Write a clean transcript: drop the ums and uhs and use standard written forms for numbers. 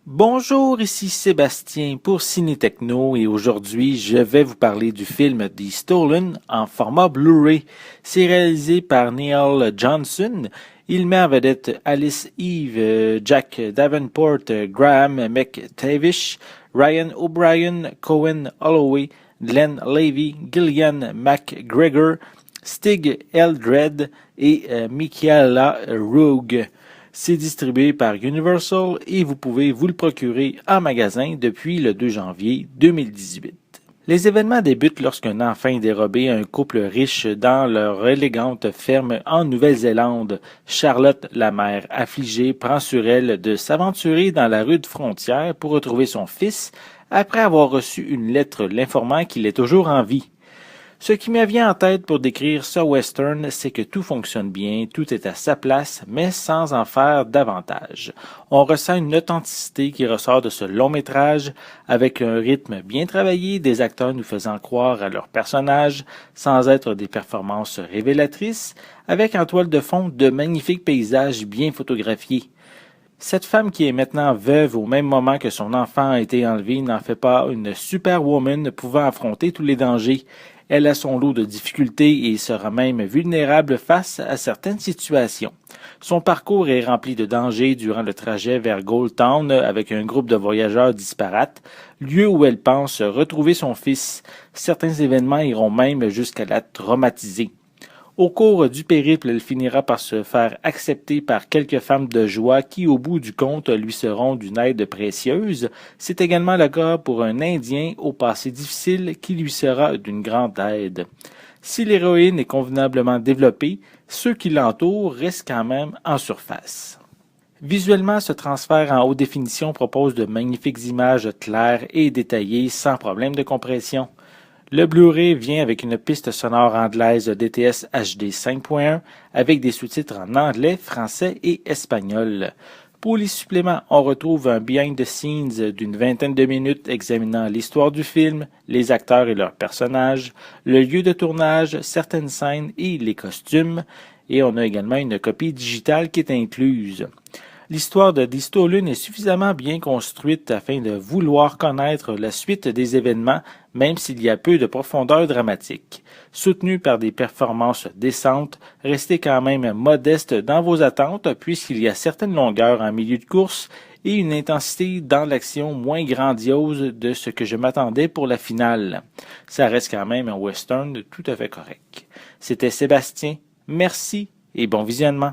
Bonjour, ici Sébastien pour Ciné Techno et aujourd'hui je vais vous parler du film The Stolen en format Blu-ray. C'est réalisé par Neil Johnson. Il met en vedette Alice Eve, Jack Davenport, Graham McTavish, Ryan O'Brien, Cohen Holloway, Glenn Levy, Gillian McGregor, Stig Eldred et Michaela Rogue. C'est distribué par Universal et vous pouvez vous le procurer en magasin depuis le 2 janvier 2018. Les événements débutent lorsqu'un enfant est dérobé à un couple riche dans leur élégante ferme en Nouvelle-Zélande. Charlotte, la mère affligée, prend sur elle de s'aventurer dans la rude frontière pour retrouver son fils après avoir reçu une lettre l'informant qu'il est toujours en vie. Ce qui me vient en tête pour décrire ce western, c'est que tout fonctionne bien, tout est à sa place, mais sans en faire davantage. On ressent une authenticité qui ressort de ce long métrage, avec un rythme bien travaillé, des acteurs nous faisant croire à leurs personnages, sans être des performances révélatrices, avec en toile de fond de magnifiques paysages bien photographiés. Cette femme qui est maintenant veuve au même moment que son enfant a été enlevé n'en fait pas une superwoman pouvant affronter tous les dangers. Elle a son lot de difficultés et sera même vulnérable face à certaines situations. Son parcours est rempli de dangers durant le trajet vers Gold Town avec un groupe de voyageurs disparates, lieu où elle pense retrouver son fils. Certains événements iront même jusqu'à la traumatiser. Au cours du périple, elle finira par se faire accepter par quelques femmes de joie qui, au bout du compte, lui seront d'une aide précieuse. C'est également le cas pour un Indien au passé difficile qui lui sera d'une grande aide. Si l'héroïne est convenablement développée, ceux qui l'entourent restent quand même en surface. Visuellement, ce transfert en haute définition propose de magnifiques images claires et détaillées sans problème de compression. Le Blu-ray vient avec une piste sonore anglaise DTS HD 5.1 avec des sous-titres en anglais, français et espagnol. Pour les suppléments, on retrouve un behind the scenes d'une vingtaine de minutes examinant l'histoire du film, les acteurs et leurs personnages, le lieu de tournage, certaines scènes et les costumes, et on a également une copie digitale qui est incluse. L'histoire de The Stolen est suffisamment bien construite afin de vouloir connaître la suite des événements, même s'il y a peu de profondeur dramatique. Soutenu par des performances décentes, restez quand même modeste dans vos attentes puisqu'il y a certaines longueurs en milieu de course et une intensité dans l'action moins grandiose de ce que je m'attendais pour la finale. Ça reste quand même un western tout à fait correct. C'était Sébastien, merci et bon visionnement.